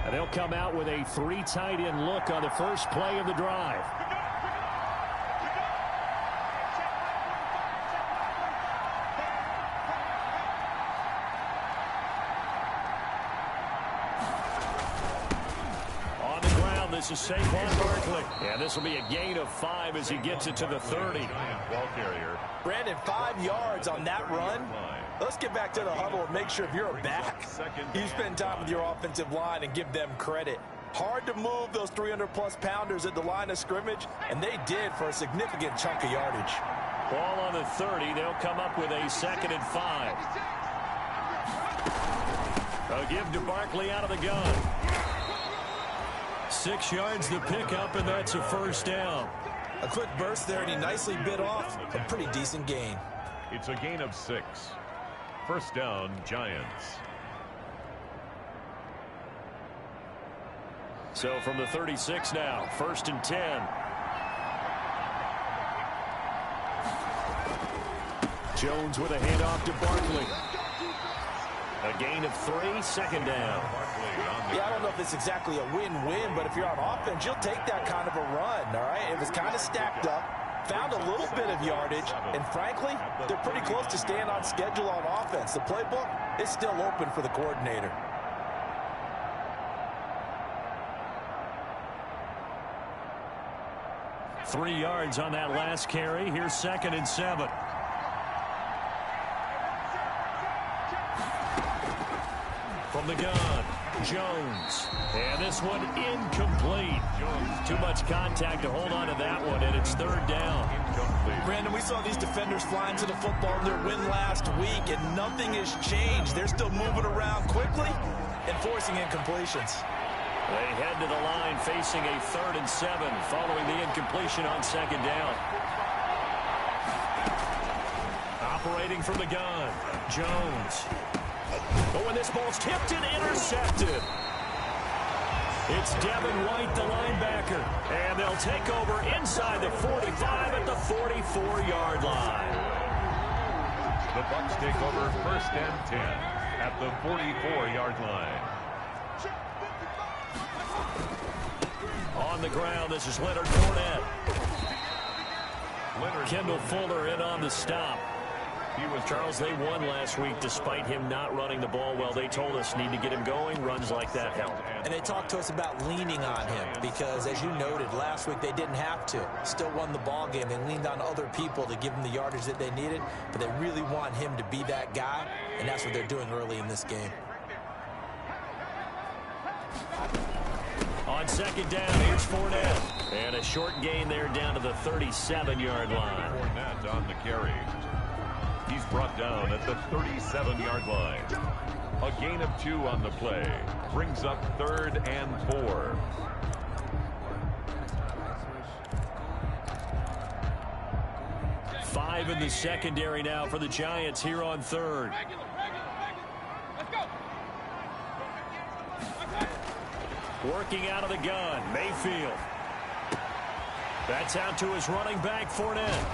And they'll come out with a 3 tight end look on the first play of the drive. On the ground, this is Saquon Barkley. And this will be a gain of 5 as he gets it to the 30. Ball carrier. Brandon, 5 yards on that run. Let's get back to the huddle and make sure if you're a back, you spend time with your offensive line and give them credit. Hard to move those 300-plus pounders at the line of scrimmage, and they did for a significant chunk of yardage. Ball on the 30. They'll come up with a 2nd and 5. A give to Barkley out of the gun. 6 yards the pickup, and that's a first down. A quick burst there, and he nicely bit off a pretty decent gain. It's a gain of 6. First down, Giants. So from the 36 now, 1st and 10. Jones with a handoff to Barkley. A gain of 3, 2nd down. Yeah, I don't know if it's exactly a win-win, but if you're on offense, you'll take that kind of a run, all right? It was kind of stacked up, found a little bit of yardage, and frankly, they're pretty close to staying on schedule on offense. The playbook is still open for the coordinator. Three yards on that last carry. Here's 2nd and 7. From the gun, Jones. And this one incomplete. Too much contact to hold on to that one, and it's 3rd down. Brandon, we saw these defenders flying to the football in their win last week, and nothing has changed. They're still moving around quickly and forcing incompletions. They head to the line facing a 3rd and 7 following the incompletion on 2nd down. Operating from the gun, Jones. Oh, and this ball's tipped and intercepted. It's Devin White, the linebacker. And they'll take over inside the 45 at the 44-yard line. The Bucs take over 1st and 10 at the 44-yard line. On the ground, this is Leonard Fournette. Kendall Fuller in on the stop. Charles, they won last week despite him not running the ball well. They told us need to get him going. Runs like that help. And they talked to us about leaning on him because, as you noted, last week they didn't have to. Still won the ball game. They leaned on other people to give them the yardage that they needed, but they really want him to be that guy, and that's what they're doing early in this game. On 2nd down, here's Fournette. And a short gain there down to the 37-yard line. Fournette on the carry. He's brought down at the 37-yard line. A gain of 2 on the play. Brings up 3rd and 4. Five in the secondary now for the Giants here on 3rd. Working out of the gun, Mayfield. That's out to his running back, Fournette.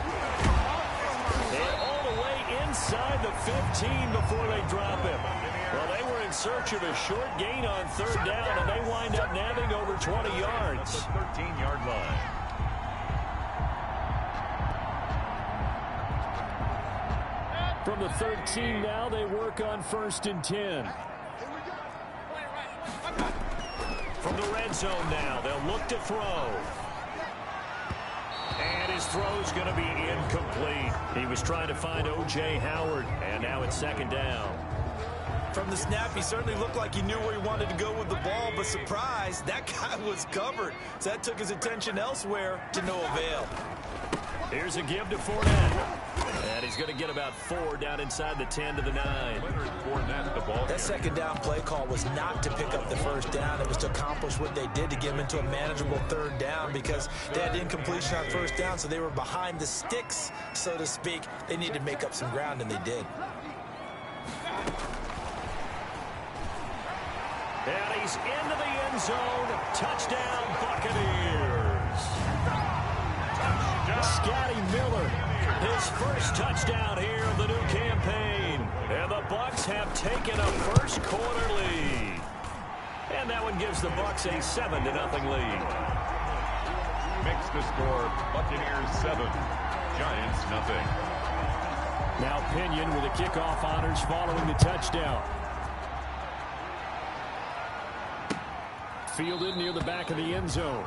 And all the way inside the 15 before they drop him. Well, they were in search of a short gain on 3rd down, and they wind up nabbing over 20 yards. The 13-yard line. From the 13 now, they work on 1st and 10. From the red zone now, they'll look to throw. And his throw's going to be incomplete. He was trying to find O.J. Howard, and now it's 2nd down. From the snap, he certainly looked like he knew where he wanted to go with the ball, but surprise, that guy was covered. So that took his attention elsewhere to no avail. Here's a give to Fournette. And he's going to get about 4 down inside the 10 to the 9. That 2nd down play call was not to pick up the 1st down. It was to accomplish what they did to get him into a manageable 3rd down because they had incompletion on 1st down, so they were behind the sticks, so to speak. They needed to make up some ground, and they did. And he's into the end zone. Touchdown, Buccaneers. Scotty Miller, his first touchdown here of the new campaign. And the Bucs have taken a first quarter lead. And And that one gives the Bucs a 7-0 lead. Makes the score Buccaneers 7, Giants nothing. Now Pinion with the kickoff honors following the touchdown. Fielded near the back of the end zone.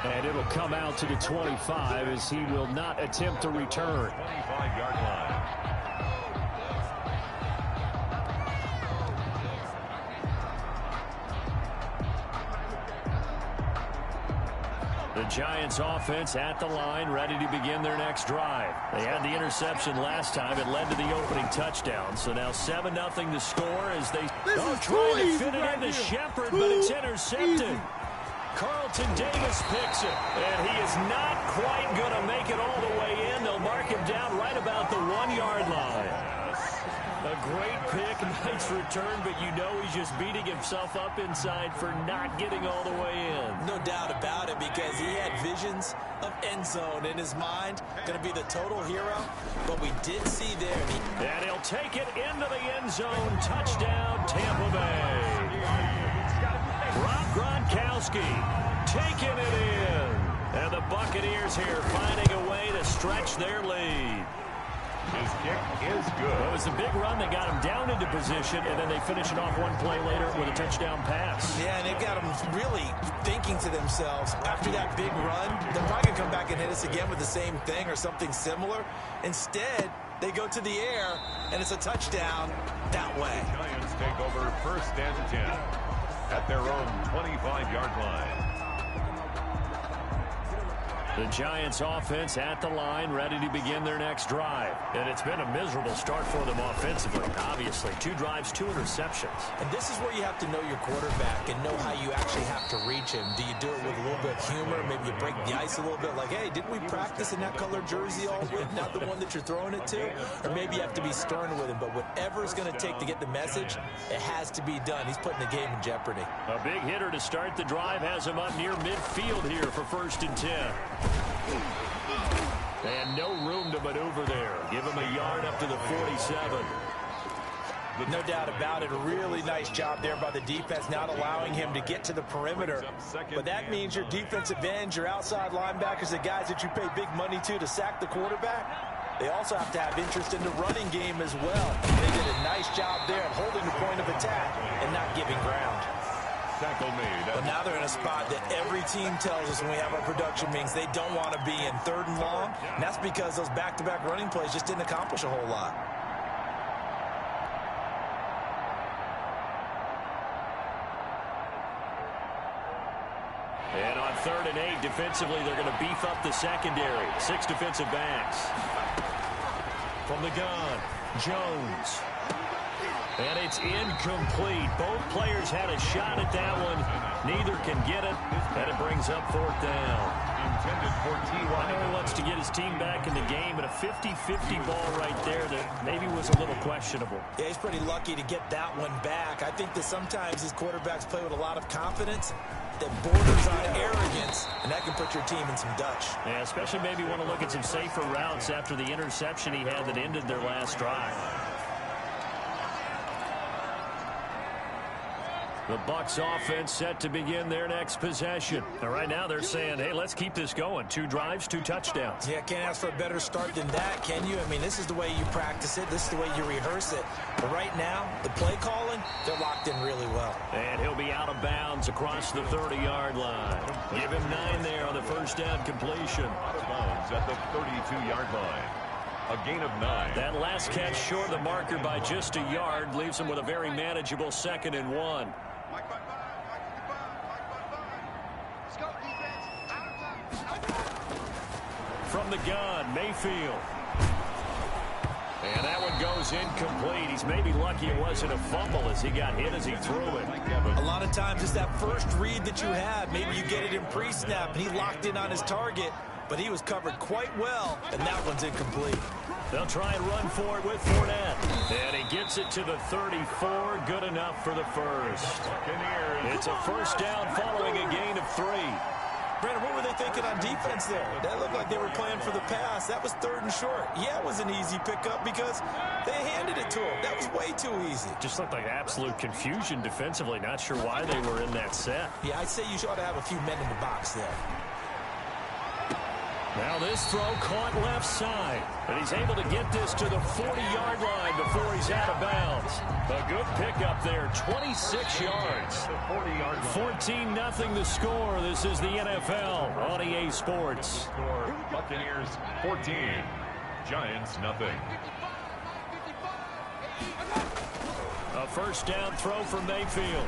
And it'll come out to the 25 as he will not attempt to return. 25-yard line. The Giants offense at the line, ready to begin their next drive. They had the interception last time. It led to the opening touchdown. So now 7-0 to score as they trying to fit it into Shepard, but it's intercepted. Carlton Davis picks it, and he is not quite going to make it all the way in. They'll mark him down right about the 1-yard line. A great pick, nice return, but you know he's just beating himself up inside for not getting all the way in. No doubt about it, because he had visions of end zone in his mind. Going to be the total hero, but we did see there. And he'll take it into the end zone. Touchdown, Tampa Bay. Rob Gronkowski taking it in. And the Buccaneers here finding a way to stretch their lead. His kick is good. Well, it was a big run that got him down into position, and then they finish it off one play later with a touchdown pass. Yeah, and they've got them really thinking to themselves, after that big run, they're probably going to come back and hit us again with the same thing or something similar. Instead, they go to the air, and it's a touchdown that way. Giants take over 1st and 10 at their own 25-yard line. The Giants offense at the line, ready to begin their next drive. And it's been a miserable start for them offensively, obviously. 2 drives, 2 interceptions. And this is where you have to know your quarterback and know how you actually have to reach him. Do you do it with a little bit of humor? Maybe you break the ice a little bit, like, hey, didn't we practice in that color jersey all week, not the one that you're throwing it to? Or maybe you have to be stern with him. But whatever it's going to take to get the message, it has to be done. He's putting the game in jeopardy. A big hitter to start the drive has him up near midfield here for 1st and 10. And no room to maneuver there. Give him a yard up to the 47. No doubt about it. A really nice job there by the defense, not allowing him to get to the perimeter. But that means your defensive ends, your outside linebackers, the guys that you pay big money to sack the quarterback, they also have to have interest in the running game as well. They did a nice job there of holding the point of attack and not giving ground. Tackle made. But now they're in a spot that every team tells us when we have our production meetings they don't want to be in 3rd and long. And that's because those back-to-back running plays just didn't accomplish a whole lot. And on 3rd and 8, defensively, they're going to beef up the secondary. 6 defensive backs. From the gun, Jones. And it's incomplete. Both players had a shot at that one. Neither can get it. And it brings up 4th down. Intended for T.Y. I know he wants to get his team back in the game, but a 50-50 ball right there that maybe was a little questionable. Yeah, he's pretty lucky to get that one back. I think that sometimes these quarterbacks play with a lot of confidence that borders on arrogance, and that can put your team in some Dutch. Yeah, especially maybe want to look at some safer routes after the interception he had that ended their last drive. The Bucs offense set to begin their next possession. And right now they're saying, hey, let's keep this going. 2 drives, 2 touchdowns. Yeah, can't ask for a better start than that, can you? I mean, this is the way you practice it. This is the way you rehearse it. But right now, the play calling, they're locked in really well. And he'll be out of bounds across the 30-yard line. Give him 9 there on the 1st down completion. Out of bounds at the 32-yard line. A gain of 9. That last catch short of the marker by just a yard leaves him with a very manageable 2nd and 1. From the gun, Mayfield. And that one goes incomplete. He's maybe lucky it wasn't a fumble as he got hit as he threw it. A lot of times it's that first read that you have. Maybe you get it in pre-snap, and he locked in on his target, but he was covered quite well, and that one's incomplete. They'll try and run for it with Fournette. And he gets it to the 34. Good enough for the first. It's a 1st down following a gain of 3. Brandon, what were they thinking on defense there? That looked like they were playing for the pass. That was 3rd and short. Yeah, it was an easy pickup because they handed it to him. That was way too easy. Just looked like absolute confusion defensively. Not sure why they were in that set. Yeah, I'd say you ought to have a few men in the box there. Now this throw caught left side. And he's able to get this to the 40-yard line before he's out of bounds. A good pickup there, 26 yards. 14-0 the score. This is the NFL on EA Sports. Buccaneers 14, Giants nothing. A first down throw for Mayfield.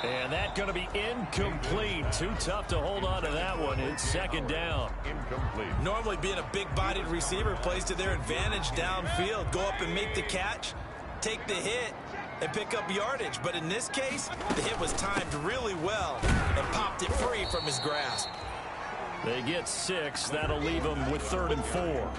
And that's going to be incomplete. Too tough to hold on to that one. It's second down. Incomplete. Normally being a big-bodied receiver plays to their advantage downfield. Go up and make the catch, take the hit, and pick up yardage. But in this case, the hit was timed really well and popped it free from his grasp. They get 6. That'll leave them with 3rd and 4.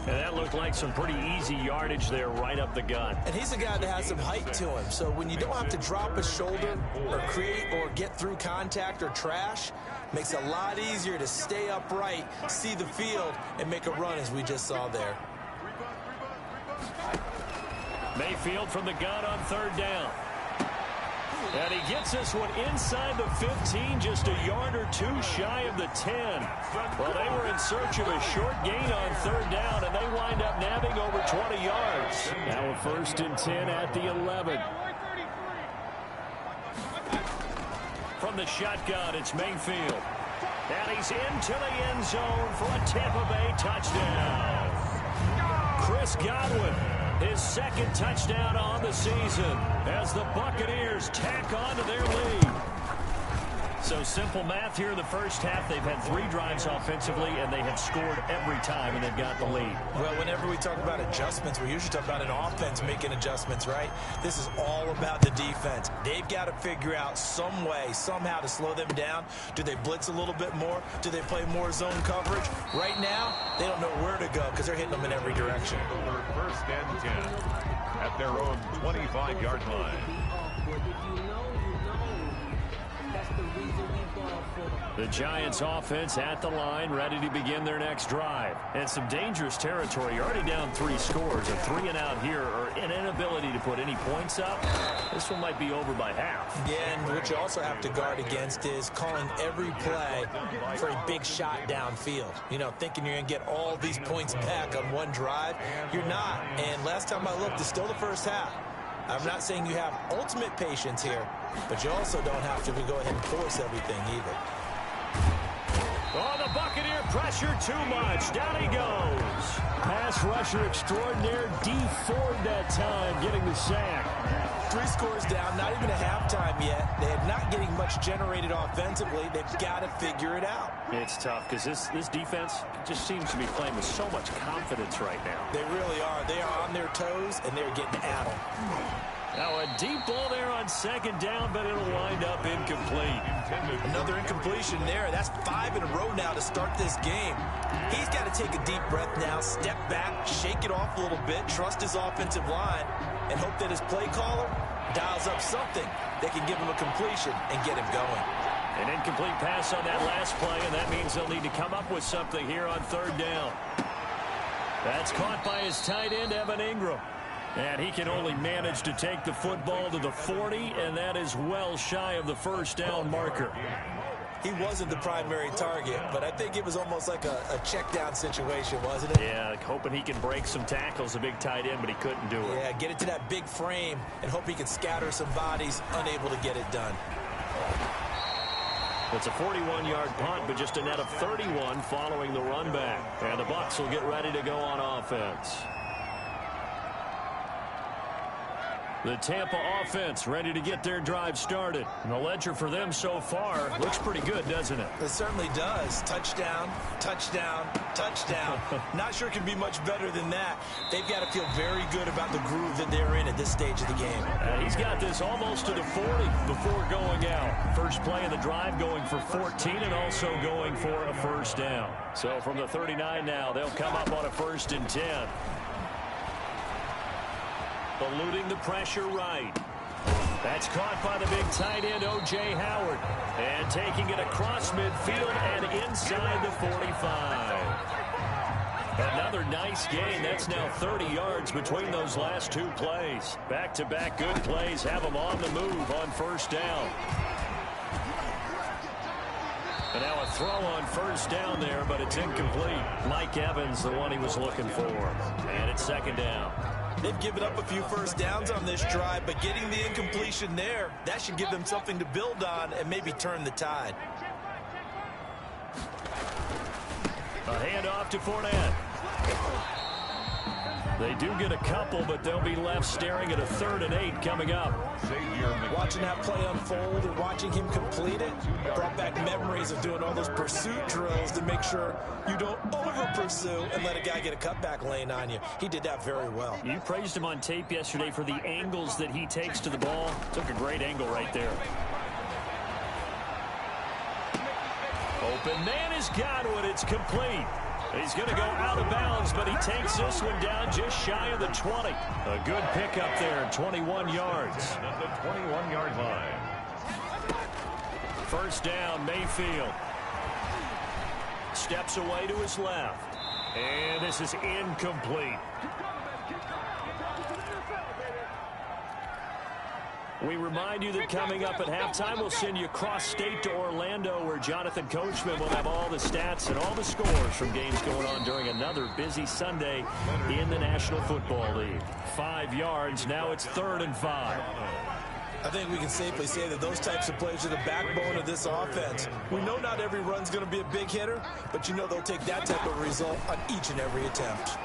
And that looked like some pretty easy yardage there right up the gut. And he's a guy that has some height to him. So when you don't have to drop a shoulder or create or get through contact or trash, makes it a lot easier to stay upright, see the field, and make a run as we just saw there. Mayfield from the gun on 3rd down. And he gets this one inside the 15, just a yard or two shy of the 10. Well, they were in search of a short gain on 3rd down, and they wind up nabbing over 20 yards. Now a 1st and 10 at the 11. From the shotgun, it's Mayfield. And he's into the end zone for a Tampa Bay touchdown. Chris Godwin, his 2nd touchdown on the season as the Buccaneers tack on to their lead. So simple math here in the first half. They've had 3 drives offensively, and they have scored every time, and they've got the lead. Well, whenever we talk about adjustments, we usually talk about an offense making adjustments, right? This is all about the defense. They've got to figure out some way, somehow to slow them down. Do they blitz a little bit more? Do they play more zone coverage? Right now, they don't know where to go because they're hitting them in every direction. 1st and 10 at their own 25-yard line. The Giants offense at the line, ready to begin their next drive. And some dangerous territory. You're already down 3 scores. A 3 and out here, or an inability to put any points up. This one might be over by half. Yeah, and what you also have to guard against is calling every play for a big shot downfield. You know, thinking you're going to get all these points back on one drive. You're not. And last time I looked, it's still the first half. I'm not saying you have ultimate patience here, but you also don't have to go ahead and force everything either. Oh, the Buccaneer pressure too much. Down he goes. Pass rusher extraordinaire, D Ford that time, getting the sack. 3 scores down, not even a halftime yet. They're not getting much generated offensively. They've got to figure it out. It's tough because this defense just seems to be playing with so much confidence right now. They really are. They are on their toes, and they're getting at them. Now a deep ball there on 2nd down, but it'll wind up incomplete. Another incompletion there. That's 5 in a row now to start this game. He's got to take a deep breath now, step back, shake it off a little bit, trust his offensive line, and hope that his play caller dials up something that can give him a completion and get him going. An incomplete pass on that last play, and that means they'll need to come up with something here on 3rd down. That's caught by his tight end, Evan Ingram. And he can only manage to take the football to the 40, and that is well shy of the 1st down marker. He wasn't the primary target, but I think it was almost like a check down situation, wasn't it? Yeah, hoping he can break some tackles, a big tight end, but he couldn't do it. Yeah, get it to that big frame and hope he can scatter some bodies, unable to get it done. It's a 41-yard punt, but just a net of 31 following the run back. And the Bucs will get ready to go on offense. The Tampa offense ready to get their drive started. And the ledger for them so far looks pretty good, doesn't it? It certainly does. Touchdown, touchdown, touchdown. Not sure it can be much better than that. They've got to feel very good about the groove that they're in at this stage of the game. He's got this almost to the 40 before going out. First play of the drive going for 14 and also going for a 1st down. So from the 39 now, they'll come up on a 1st and 10. Eluding the pressure right. That's caught by the big tight end, O.J. Howard. And taking it across midfield and inside the 45. Another nice gain. That's now 30 yards between those last two plays. Back-to-back good plays have them on the move on first down. And now a throw on first down there, but it's incomplete. Mike Evans, the one he was looking for. And it's second down. They've given up a few first downs on this drive, but getting the incompletion there, that should give them something to build on and maybe turn the tide. A handoff to Fournette. They do get a couple, but they'll be left staring at a 3rd and 8 coming up. Watching that play unfold and watching him complete it brought back memories of doing all those pursuit drills to make sure you don't over-pursue and let a guy get a cutback lane on you. He did that very well. You praised him on tape yesterday for the angles that he takes to the ball. Took a great angle right there. Open man has got it. It's complete. He's going to go out of bounds, but he takes this one down just shy of the 20. A good pickup there, 21 yards. At the 21-yard line. First down, Mayfield. Steps away to his left. And this is incomplete. We remind you that coming up at halftime, we'll send you cross-state to Orlando, where Jonathan Coachman will have all the stats and all the scores from games going on during another busy Sunday in the National Football League. 5 yards. Now it's 3rd and 5. I think we can safely say that those types of plays are the backbone of this offense. We know not every run's going to be a big hitter, but you know they'll take that type of result on each and every attempt.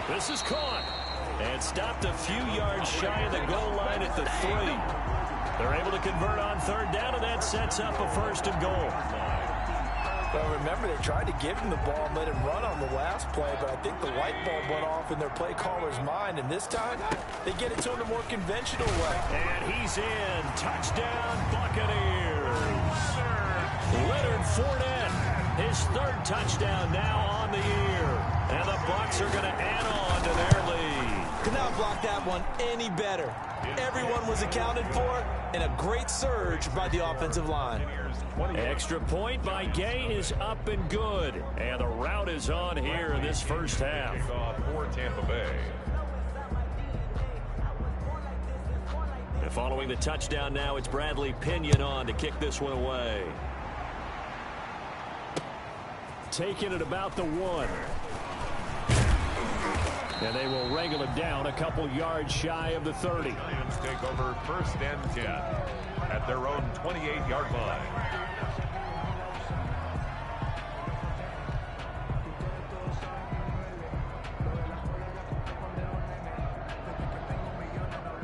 This is caught. And stopped a few yards shy of the goal line at the 3. They're able to convert on 3rd down, and that sets up a 1st and goal. Well, remember, they tried to give him the ball and let him run on the last play, but I think the light bulb went off in their play caller's mind, and this time they get it to him a more conventional way. And he's in. Touchdown, Buccaneers. Leonard Fournette, his 3rd touchdown now on the year. And the Bucs are going to add on to their lead. Could not block that one any better. Everyone was accounted for, and a great surge by the offensive line. Extra point by Gay is up and good. And the route is on here in this first half. For Tampa Bay. And following the touchdown now, it's Bradley Pinion on to kick this one away. Taking it about the 1. And they will wrangle it down a couple yards shy of the 30. Lions take over 1st and 10 at their own 28-yard line.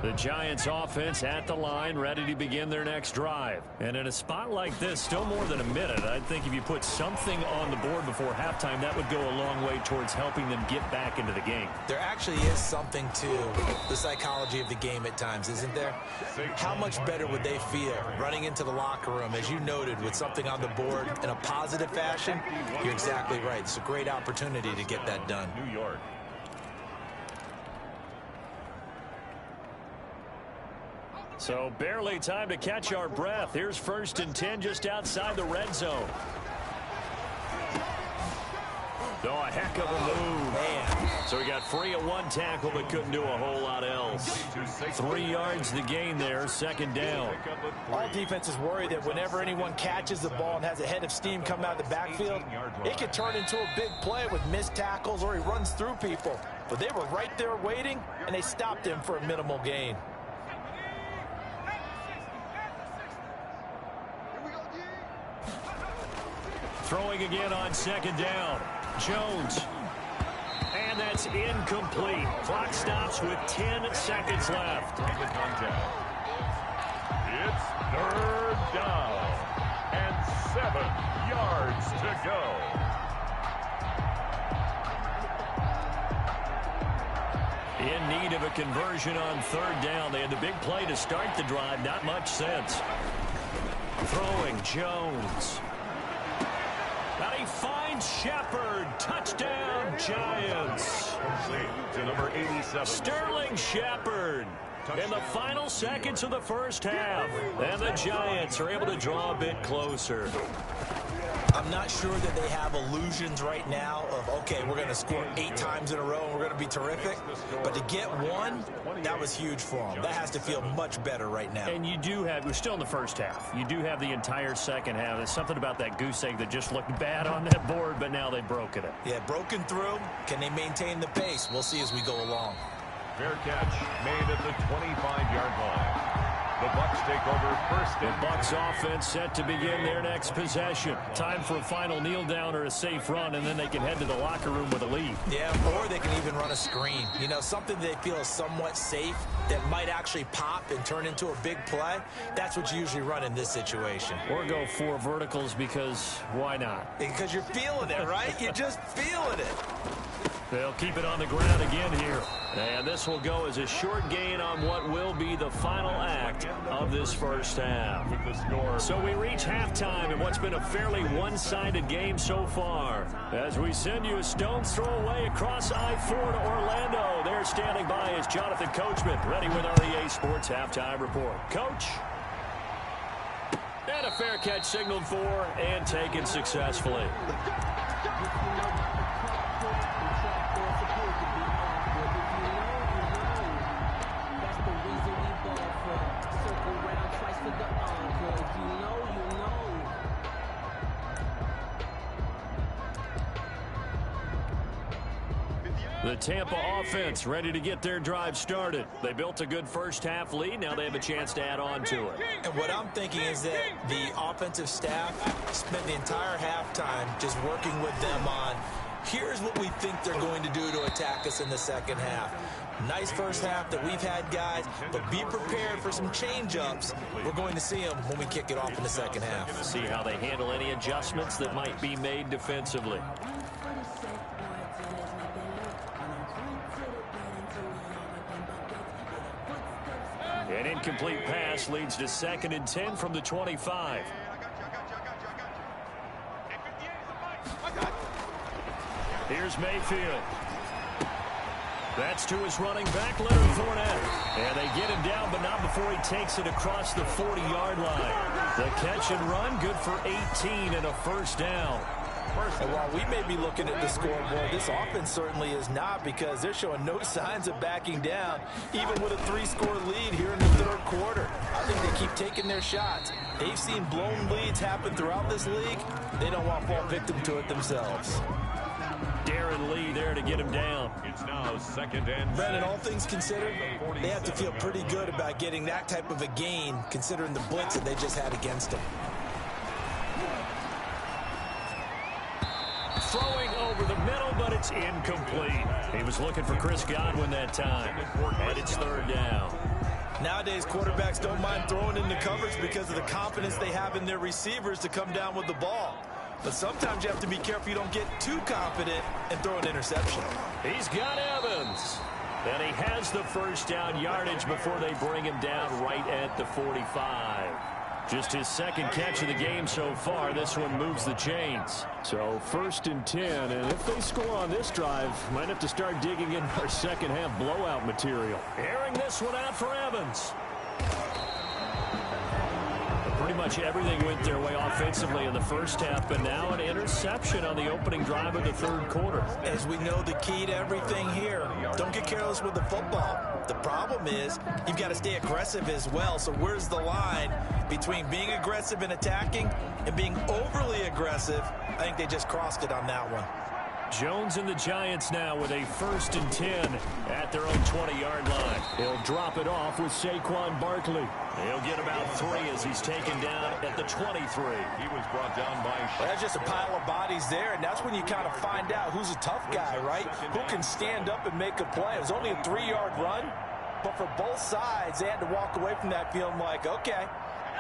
The Giants offense at the line, ready to begin their next drive. And in a spot like this, still more than a minute, I think if you put something on the board before halftime, that would go a long way towards helping them get back into the game. There actually is something to the psychology of the game at times, isn't there? How much better would they feel running into the locker room, as you noted, with something on the board in a positive fashion? You're exactly right. It's a great opportunity to get that done. New York. So barely time to catch our breath. Here's 1st and 10 just outside the red zone. Oh, a heck of a move. Man. So he got free of 1 tackle, but couldn't do a whole lot else. 3 yards to gain there, 2nd down. All defenses worry that whenever anyone catches the ball and has a head of steam come out of the backfield, it could turn into a big play with missed tackles or he runs through people. But they were right there waiting, and they stopped him for a minimal gain. Throwing again on 2nd down. Jones. And that's incomplete. Clock stops with 10 seconds left. It's 3rd down and 7 yards to go. In need of a conversion on 3rd down. They had the big play to start the drive. Not much sense. Throwing Jones. And he finds Shepard. Touchdown, Giants. To number 87. Sterling Shepard. In the final seconds of the first half. And the Giants are able to draw a bit closer. I'm not sure that they have illusions right now of, okay, we're going to score 8 times in a row and we're going to be terrific. But to get one, that was huge for them. That has to feel much better right now. And you do have, we're still in the first half. You do have the entire second half. There's something about that goose egg that just looked bad on that board, but now they've broken it. Yeah, broken through. Can they maintain the pace? We'll see as we go along. Fair catch made at the 25-yard line. The Bucs take over first. The Bucs offense set to begin their next possession. Time for a final kneel down or a safe run, and then they can head to the locker room with a lead. Yeah, or they can even run a screen. You know, something they feel is somewhat safe that might actually pop and turn into a big play. That's what you usually run in this situation. Or go 4 verticals because why not? Because you're feeling it, right? You're just feeling it. They'll keep it on the ground again here. And this will go as a short gain on what will be the final act of this first half. So we reach halftime in what's been a fairly one-sided game so far. As we send you a stone's throw away across I-4 to Orlando. There standing by is Jonathan Coachman, ready with our EA Sports Halftime Report. Coach? And a fair catch signaled for and taken successfully. The Tampa offense ready to get their drive started. They built a good first half lead. Now they have a chance to add on to it. And what I'm thinking is that the offensive staff spent the entire halftime just working with them on, here's what we think they're going to do to attack us in the second half. Nice first half that we've had, guys, but be prepared for some change-ups. We're going to see them when we kick it off in the second half. See how they handle any adjustments that might be made defensively. An incomplete pass leads to 2nd and 10 from the 25. Here's Mayfield. That's to his running back, Leonard Fournette. And they get him down, but not before he takes it across the 40-yard line. The catch and run, good for 18 and a first down. And while we may be looking at the scoreboard, this offense certainly is not, because they're showing no signs of backing down, even with a 3-score lead here in the third quarter. I think they keep taking their shots. They've seen blown leads happen throughout this league. They don't want to fall victim to it themselves. Darren Lee there to get him down. It's now 2nd and Brennan, all things considered, they have to feel pretty good about getting that type of a gain, considering the blitz that they just had against them. Throwing over the middle, but it's incomplete. He was looking for Chris Godwin that time. And it's 3rd down. Nowadays, quarterbacks don't mind throwing into coverage because of the confidence they have in their receivers to come down with the ball. But sometimes you have to be careful you don't get too confident and throw an interception. He's got Evans. And he has the first down yardage before they bring him down right at the 45. Just his 2nd catch of the game so far. This one moves the chains. So 1st and 10, and if they score on this drive, might have to start digging in our second half blowout material. Airing this one out for Evans. Pretty much everything went their way offensively in the first half, but now an interception on the opening drive of the third quarter. As we know, the key to everything here, don't get careless with the football. The problem is you've got to stay aggressive as well. So where's the line between being aggressive and attacking and being overly aggressive? I think they just crossed it on that one. Jones and the Giants now with a 1st and 10 at their own 20-yard line. He'll drop it off with Saquon Barkley. He'll get about 3 as he's taken down at the 23. he was brought down by Well, that's just a pile of bodies there, and that's when you kind of find out who's a tough guy, right? Who can stand up and make a play. It was only a 3-yard run, but for both sides, they had to walk away from that feeling like, okay,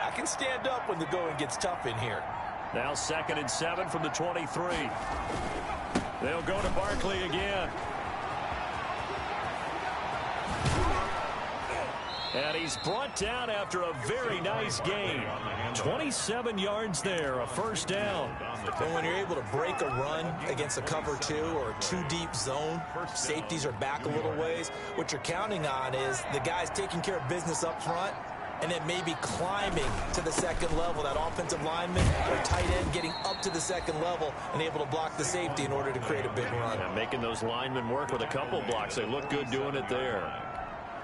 I can stand up when the going gets tough in here. Now 2nd and 7 from the 23. They'll go to Barkley again. And he's brought down after a very nice gain. 27 yards there, a first down. And when you're able to break a run against a cover 2 or a 2-deep zone, safeties are back a little ways. What you're counting on is the guys taking care of business up front, and then maybe climbing to the second level. That offensive lineman or tight end getting up to the second level and able to block the safety in order to create a big run. Yeah, making those linemen work with a couple blocks. They look good doing it there.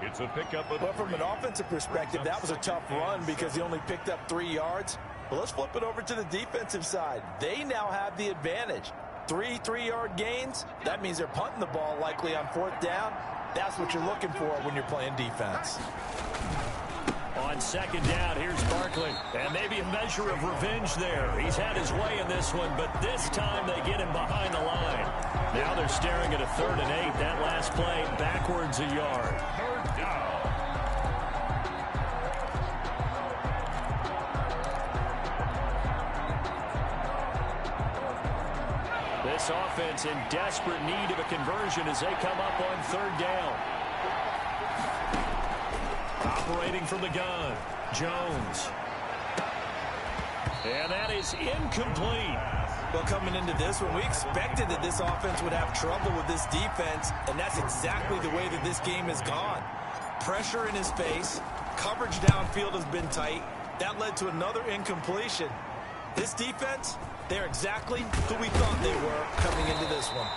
It's a pickup of But from an offensive perspective, that was a tough run because he only picked up 3 yards. But let's flip it over to the defensive side. They now have the advantage. 3 3-yard gains. That means they're punting the ball likely on 4th down. That's what you're looking for when you're playing defense. On 2nd down, here's Barkley. And maybe a measure of revenge there. He's had his way in this one, but this time they get him behind the line. Now they're staring at a 3rd and 8. That last play, backwards a yard. 3rd down. This offense in desperate need of a conversion as they come up on 3rd down. Operating from the gun, Jones. And that is incomplete. Well, coming into this one, we expected that this offense would have trouble with this defense, and that's exactly the way that this game has gone. Pressure in his face, coverage downfield has been tight. That led to another incompletion. This defense, they're exactly who we thought they were coming into this one.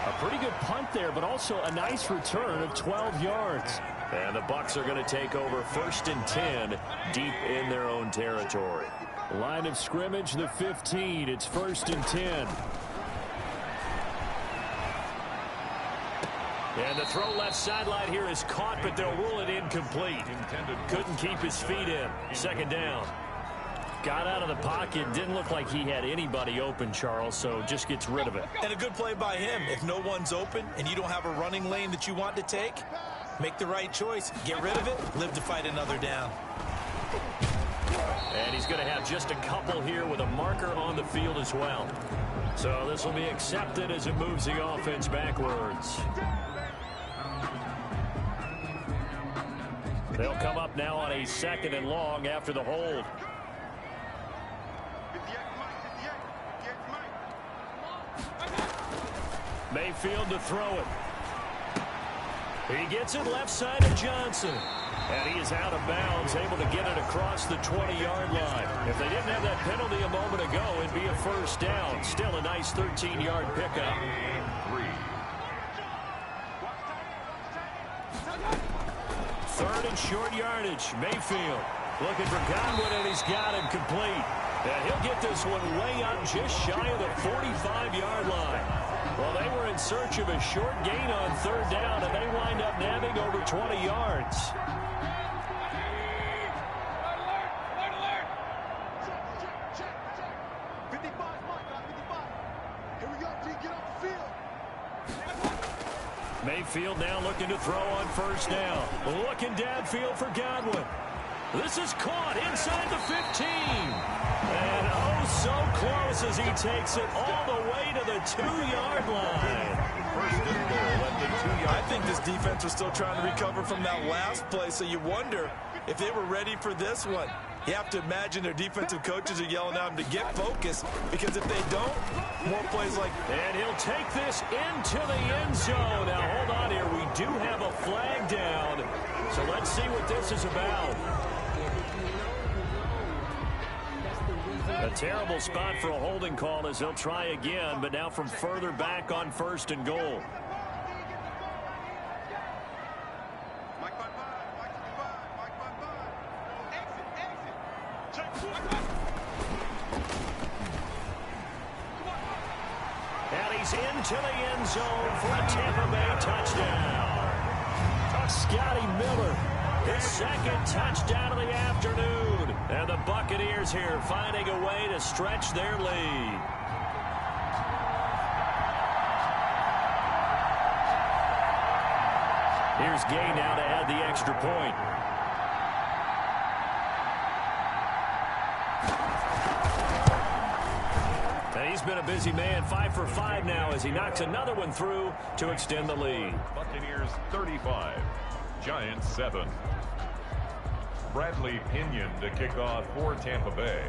A pretty good punt there, but also a nice return of 12 yards. And the Bucs are going to take over 1st and 10 deep in their own territory. Line of scrimmage, the 15. It's 1st and 10. And the throw left sideline here is caught, but they'll rule it incomplete. Couldn't keep his feet in. 2nd down. Got out of the pocket. Didn't look like he had anybody open, Charles, so just gets rid of it. And a good play by him. If no one's open and you don't have a running lane that you want to take, make the right choice. Get rid of it. Live to fight another down. And he's going to have just a couple here with a marker on the field as well. So this will be accepted as it moves the offense backwards. They'll come up now on a 2nd and long after the hold. Mayfield to throw it. He gets it left side of Johnson. And he is out of bounds, able to get it across the 20-yard line. If they didn't have that penalty a moment ago, it'd be a 1st down. Still a nice 13-yard pickup. 3rd and short yardage. Mayfield looking for Godwin, and he's got him complete. And he'll get this one way up just shy of the 45-yard line. Well, they were in search of a short gain on 3rd down, and they wind up nabbing over 20 yards. Mayfield now looking to throw on 1st down. Looking downfield for Godwin. This is caught inside the 15. And oh, so close as he takes it all the way to the 2-yard line. 1st and goal at the 2-yard. I think this defense was still trying to recover from that last play, so you wonder if they were ready for this one. You have to imagine their defensive coaches are yelling at them to get focused, because if they don't, more plays like... And he'll take this into the end zone. Now, hold on here. We do have a flag down, so let's see what this is about. A terrible spot for a holding call as they'll try again, but now from further back on 1st and goal. And he's into the end zone for a Tampa Bay touchdown. Scotty Miller, his 2nd touchdown of the afternoon. And the Buccaneers here finding a way to stretch their lead. Here's Gay now to add the extra point. And he's been a busy man, 5 for 5 now as he knocks another one through to extend the lead. Buccaneers 35, Giants 7. Bradley Pinion to kick off for Tampa Bay.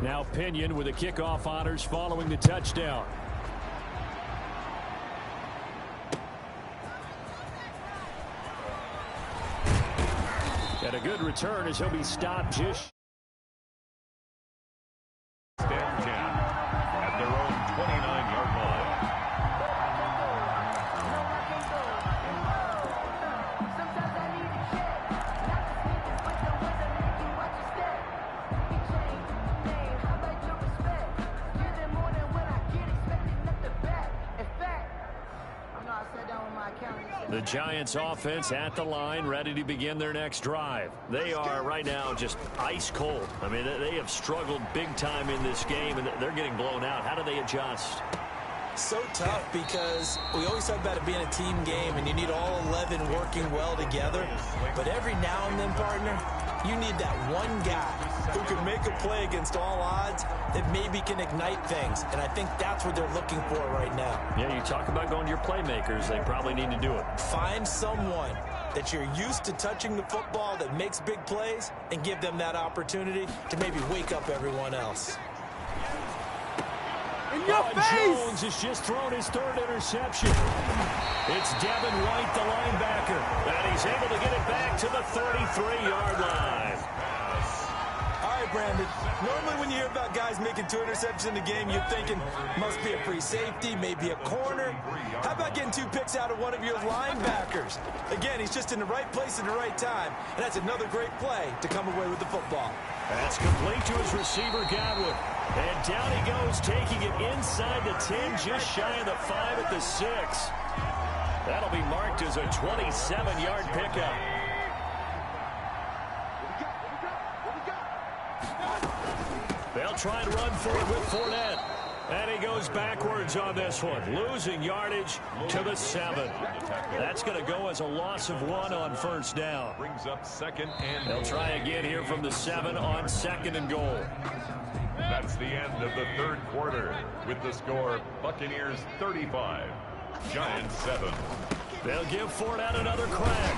Now Pinion with the kickoff honors following the touchdown. And a good return as he'll be stopped just stand 10 at their own 29-yard line. The Giants offense at the line, ready to begin their next drive. They are right now just ice cold. I mean, they have struggled big time in this game, and they're getting blown out. How do they adjust? So tough because we always talk about it being a team game, and you need all 11 working well together. But every now and then, partner, you need that one guy who can make a play against all odds that maybe can ignite things. And I think that's what they're looking for right now. Yeah, you talk about going to your playmakers. They probably need to do it. Find someone that you're used to touching the football that makes big plays and give them that opportunity to maybe wake up everyone else. In your face! Jones has just thrown his third interception. It's Devin White, the linebacker, and he's able to get it back to the 33-yard line. All right, Brandon, normally when you hear about guys making 2 interceptions in the game, you're thinking must be a free safety, maybe a corner. How about getting 2 picks out of one of your linebackers? Again, he's just in the right place at the right time, and that's another great play to come away with the football. That's complete to his receiver, Godwin. And down he goes, taking it inside the 10, just shy of the 5 at the 6. That'll be marked as a 27-yard pickup. They'll try and run for it with Fournette. And he goes backwards on this one, losing yardage to the 7. That's going to go as a loss of 1 on first down. Brings up second and They'll try again here from the 7 on 2nd and goal. that's the end of the third quarter with the score Buccaneers 35, Giants 7. They'll give Fournette another crack.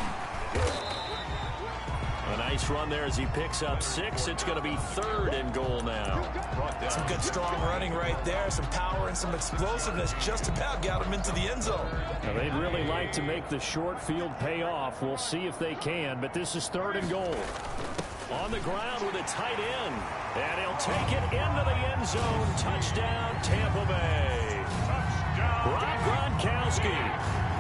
A nice run there as he picks up 6. It's going to be 3rd and goal now. Some good strong running right there, some power and some explosiveness just about got him into the end zone. Now, they'd really like to make the short field pay off. We'll see if they can, but this is 3rd and goal. On the ground with a tight end, and he'll take it into the end zone. Touchdown, Tampa Bay. Rob Gronkowski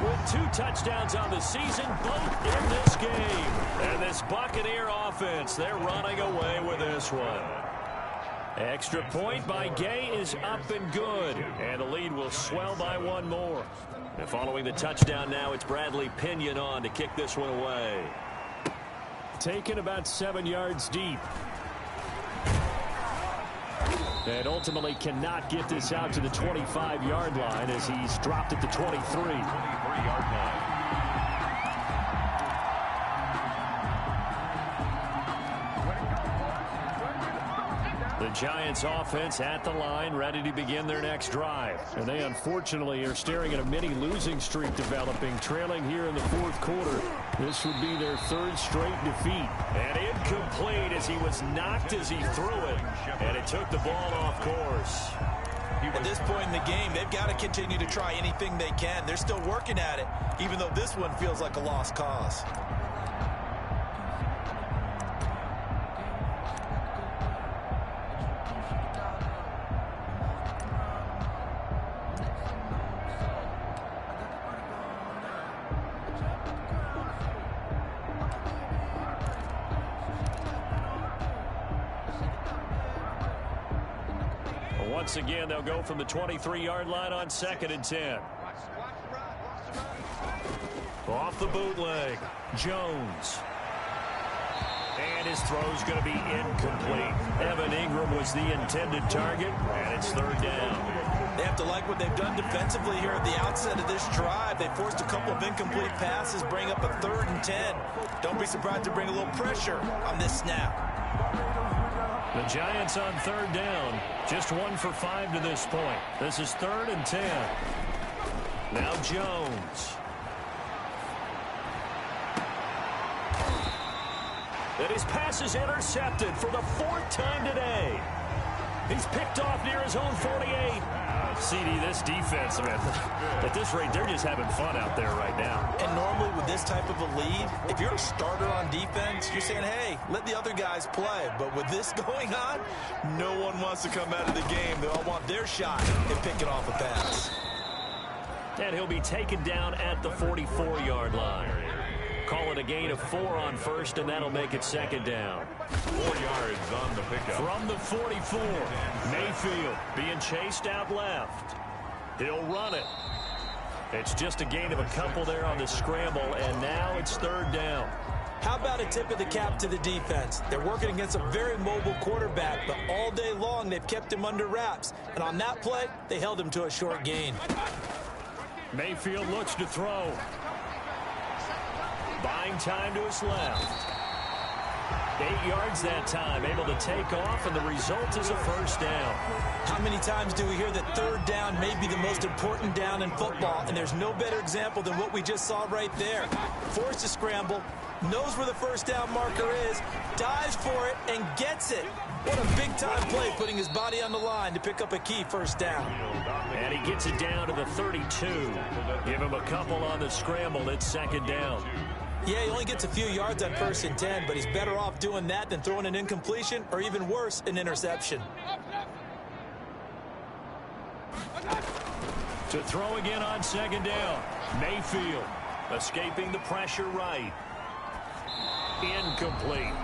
with 2 touchdowns on the season, both in this game. And this Buccaneer offense, they're running away with this one. Extra point by Gay is up and good, and the lead will swell by 1 more. And following the touchdown now, it's Bradley Pinion on to kick this one away. Taken about 7 yards deep. And ultimately cannot get this out to the 25-yard line as he's dropped at the 23. 23-yard line. The Giants offense at the line, ready to begin their next drive. And they unfortunately are staring at a mini losing streak developing, trailing here in the 4th quarter. This would be their 3rd straight defeat. And incomplete as he was knocked as he threw it. And it took the ball off course. At this point in the game, they've got to continue to try anything they can. They're still working at it, even though this one feels like a lost cause. Once again, they'll go from the 23-yard line on 2nd and 10. Off the bootleg, Jones. And his throw's going to be incomplete. Evan Ingram was the intended target, and it's 3rd down. They have to like what they've done defensively here at the outset of this drive. They forced a couple of incomplete passes, bring up a 3rd and 10. Don't be surprised to bring a little pressure on this snap. The Giants on 3rd down, just 1 for 5 to this point. This is 3rd and 10. Now Jones. And his pass is intercepted for the 4th time today. He's picked off near his own 48. CD, this defense, man, at this rate, they're just having fun out there right now. And normally with this this type of a lead, if you're a starter on defense, you're saying, hey, let the other guys play. But with this going on, no one wants to come out of the game. They all want their shot at picking off a pass. And he'll be taken down at the 44-yard line. Call it a gain of 4 on first, and that'll make it second down. 4 yards on the pickup. From the 44, Mayfield being chased out left. He'll run it. It's just a gain of a couple there on the scramble, and now it's third down. How about a tip of the cap to the defense? They're working against a very mobile quarterback, but all day long they've kept him under wraps. And on that play, they held him to a short gain. Mayfield looks to throw. Buying time to his left. 8 yards that time, able to take off, and the result is a first down. How many times do we hear that third down may be the most important down in football, and there's no better example than what we just saw right there. Forced to scramble, knows where the first down marker is, dives for it, and gets it. What a big-time play, putting his body on the line to pick up a key first down. And he gets it down to the 32. Give him a couple on the scramble. It's second down. Yeah, he only gets a few yards on first and 10, but he's better off doing that than throwing an incompletion or, even worse, an interception. To throw again on second down. Mayfield escaping the pressure right. Incomplete.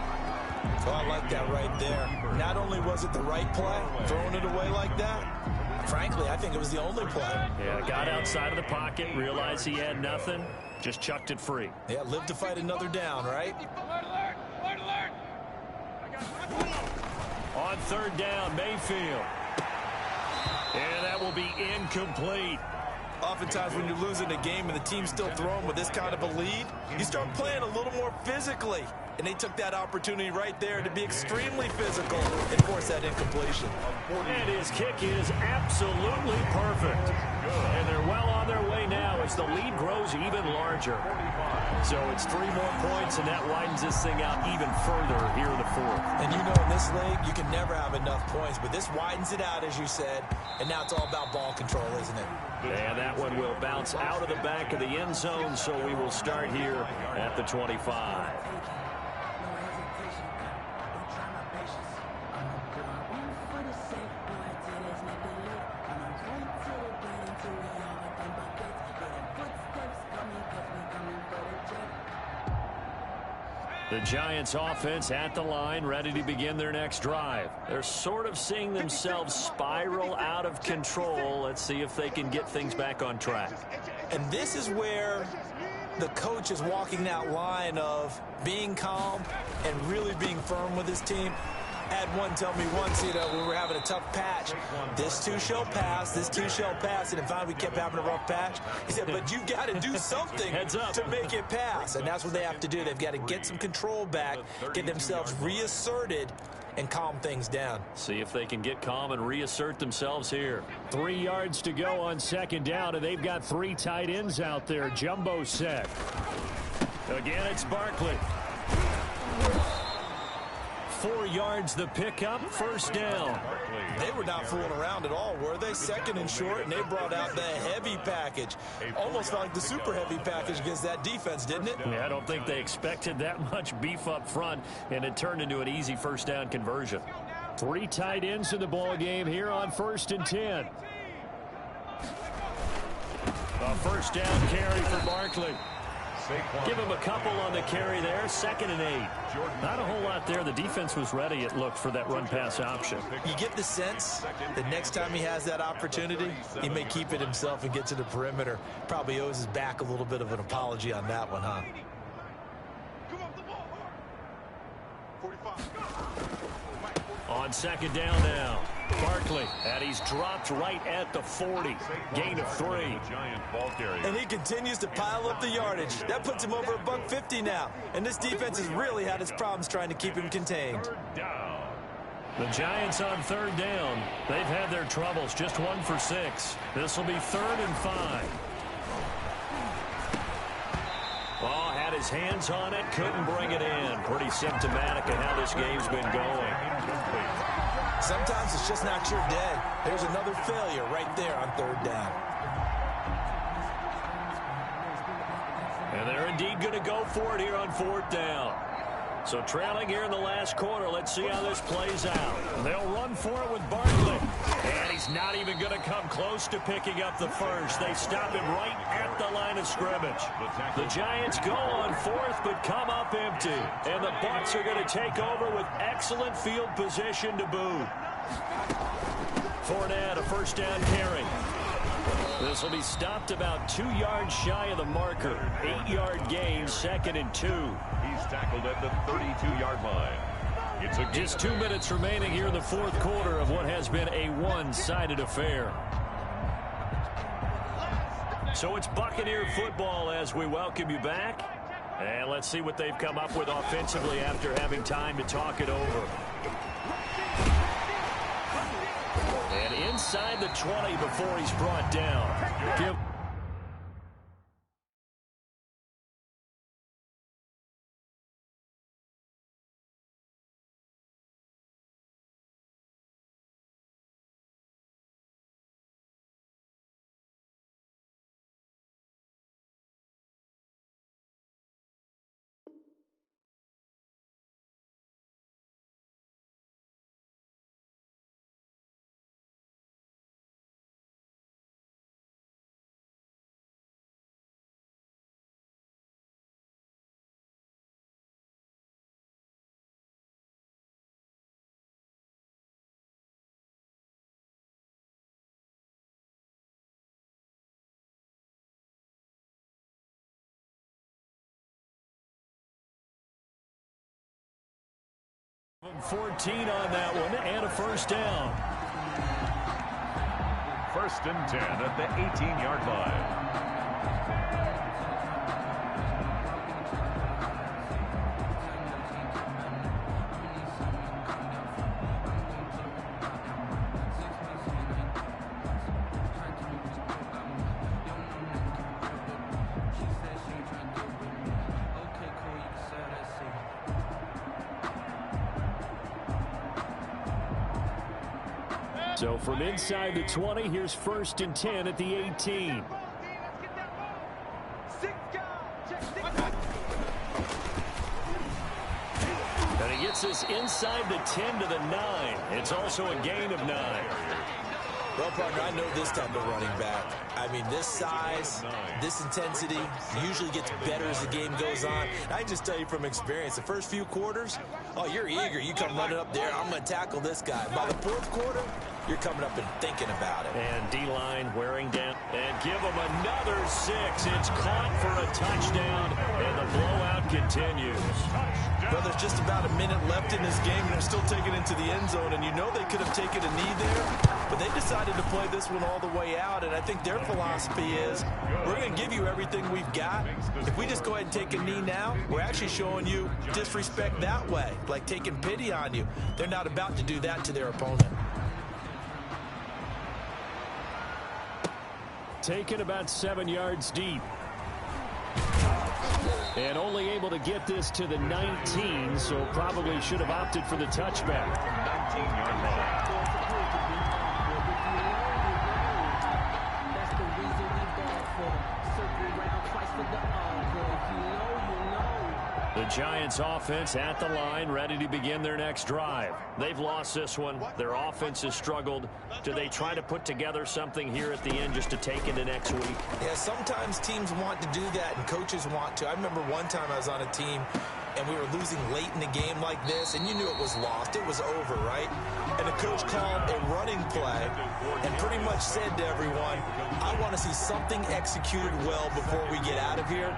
Oh, I like that right there. Not only was it the right play, throwing it away like that, frankly, I think it was the only play. Yeah, got outside of the pocket, realized he had nothing, just chucked it free. Yeah, live to fight another down, right? On third down, Mayfield. And that will be incomplete. Oftentimes when you're losing a game and the team's still throwing with this kind of a lead, you start playing a little more physically. And they took that opportunity right there to be extremely physical and force that incompletion. And his kick is absolutely perfect. And they're well on their way now as the lead grows even larger. So it's 3 more points, and that widens this thing out even further here in the fourth. And you know, in this league, you can never have enough points, but this widens it out, as you said, and now it's all about ball control, isn't it? And that one will bounce out of the back of the end zone, so we will start here at the 25. The Giants offense at the line, ready to begin their next drive. They're sort of seeing themselves spiral out of control. Let's see if they can get things back on track. And this is where the coach is walking that line of being calm and really being firm with his team. I had one tell me once, you know, when we were having a tough patch, this too shall pass, this too shall pass, and finally we kept having a rough patch. He said, but you got to do something to make it pass, and that's what they have to do. They've got to get some control back, get themselves reasserted, and calm things down. See if they can get calm and reassert themselves here. 3 yards to go on second down, and they've got 3 tight ends out there. Jumbo set. Again, it's Barkley. 4 yards the pickup, first down. They were not fooling around at all, were they? Second and short, and they brought out the heavy package. Almost like the super heavy package against that defense, didn't it? Yeah, I don't think they expected that much beef up front, and it turned into an easy first down conversion. 3 tight ends in the ball game here on first and 10. A first down carry for Barkley. Give him a couple on the carry there. 2nd and 8. Not a whole lot there. The defense was ready, it looked, for that run-pass option. You get the sense that next time he has that opportunity, he may keep it himself and get to the perimeter. Probably owes his back a little bit of an apology on that one, huh? On second down now, Barkley, and he's dropped right at the 40. Gain of 3. And he continues to pile up the yardage. That puts him over $150 now. And this defense has really had its problems trying to keep him contained. The Giants on third down. They've had their troubles, just 1 for 6. This will be 3rd and 5. Oh, had his hands on it, couldn't bring it in. Pretty symptomatic of how this game's been going. Sometimes it's just not your day. There's another failure right there on third down. And they're indeed going to go for it here on 4th down. So trailing here in the last quarter. Let's see how this plays out. They'll run for it with Barkley. And he's not even going to come close to picking up the first. They stop him right at the line of scrimmage. The Giants go on 4th but come up empty. And the Bucs are going to take over with excellent field position to boot. Fournette, a first down carry. This will be stopped about 2 yards shy of the marker. 8-yard gain, 2nd and 2. He's tackled at the 32-yard line. It's just 2 minutes remaining here in the 4th quarter of what has been a one-sided affair. So it's Buccaneer football as we welcome you back. And let's see what they've come up with offensively after having time to talk it over. And inside the 20 before he's brought down. Give 14 on that one and a first down. 1st and 10 at the 18-yard line. So from inside the 20, here's 1st and 10 at the 18. And he gets us inside the 10 to the 9. It's also a gain of 9. Well, partner, I know this type of running back. I mean, this size, this intensity usually gets better as the game goes on. I just tell you from experience, the first few quarters, oh, you're eager. You come running up there, I'm going to tackle this guy. By the 4th quarter, you're coming up and thinking about it. And D-line wearing down. And give him another 6. It's caught for a touchdown, and the blowout continues. Well, there's just about a minute left in this game, and they're still taking it into the end zone. And you know they could have taken a knee there, but they decided to play this one all the way out. And I think their philosophy is, we're going to give you everything we've got. If we just go ahead and take a knee now, we're actually showing you disrespect that way, like taking pity on you. They're not about to do that to their opponent. Taken about 7 yards deep. And only able to get this to the 19, so probably should have opted for the touchback. 19-yard line. That's the reason we ball for. Circle around twice for the The Giants offense at the line, ready to begin their next drive. They've lost this one. Their offense has struggled. Do they try to put together something here at the end just to take into next week? Yeah, sometimes teams want to do that and coaches want to. I remember one time I was on a team and we were losing late in the game like this, and you knew it was lost. It was over, right? And the coach called a running play and pretty much said to everyone, I want to see something executed well before we get out of here.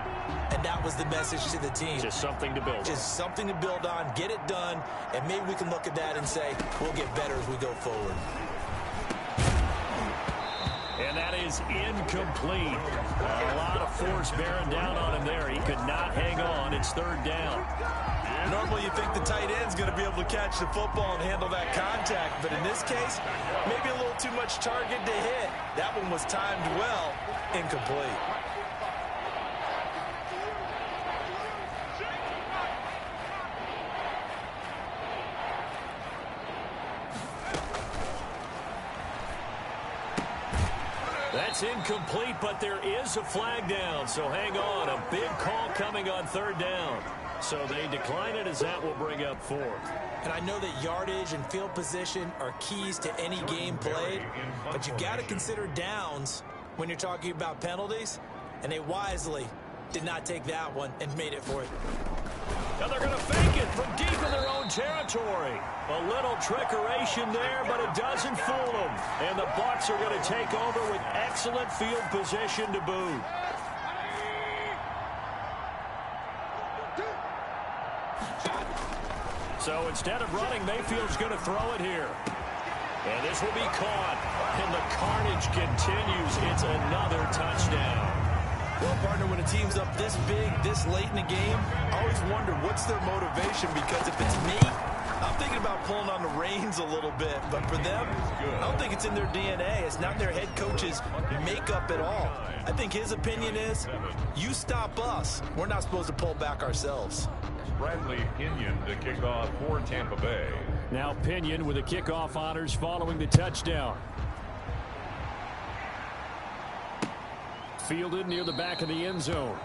And that was the message to the team. Just something to build on. Just something to build on, get it done, and maybe we can look at that and say, we'll get better as we go forward. And that is incomplete. A lot of force bearing down on him there. He could not hang on. It's third down. Normally you think the tight end's going to be able to catch the football and handle that contact, but in this case, maybe a little too much target to hit. That one was timed well, incomplete. That's incomplete, but there is a flag down, so hang on. A big call coming on third down. So they decline it as that will bring up fourth. And I know that yardage and field position are keys to any game played, but you got to consider downs when you're talking about penalties, and they wisely did not take that one and made it for it. Now they're going to fake it from deep in their own territory. A little trickeration there, but it doesn't fool them. And the Bucs are going to take over with excellent field position to boot. So instead of running, Mayfield's going to throw it here. And this will be caught. And the carnage continues. It's another touchdown. Well, partner, when a team's up this big, this late in the game, I always wonder what's their motivation, because if it's me, I'm thinking about pulling on the reins a little bit. But for them, I don't think it's in their DNA. It's not their head coach's makeup at all. I think his opinion is, you stop us, we're not supposed to pull back ourselves. Bradley Pinion to kick off for Tampa Bay. Now Pinion with the kickoff honors following the touchdown. Fielded near the back of the end zone.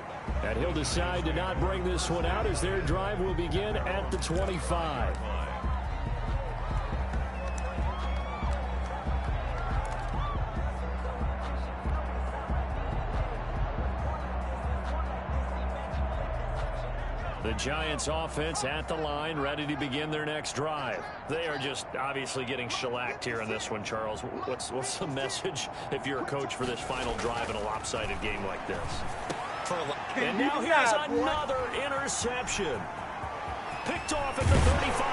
And he'll decide to not bring this one out as their drive will begin at the 25. The Giants offense at the line, ready to begin their next drive. They are just obviously getting shellacked here in this one, Charles. What's the message if you're a coach for this final drive in a lopsided game like this? And now here's another interception. Picked off at the 35.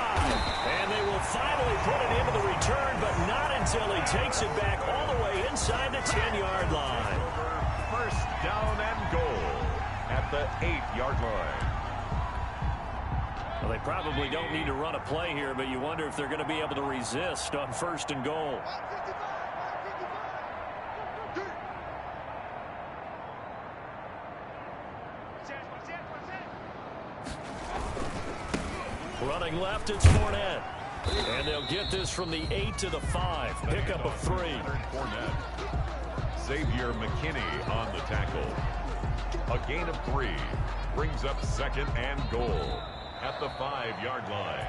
And they will finally put it into the return, but not until he takes it back all the way inside the 10-yard line. First down and goal at the 8-yard line. Well, they probably don't need to run a play here, but you wonder if they're going to be able to resist on first and goal. Running left, it's Fournette. And they'll get this from the 8 to the 5. Pickup of 3. Fournette. Xavier McKinney on the tackle. A gain of 3. Brings up second and goal at the 5-yard line.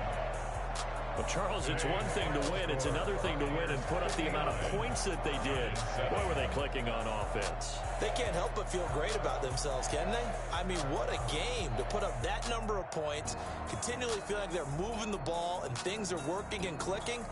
Well, Charles, it's one thing to win. It's another thing to win and put up the amount of points that they did. Boy, were they clicking on offense. They can't help but feel great about themselves, can they? I mean, what a game to put up that number of points, continually feel like they're moving the ball and things are working and clicking.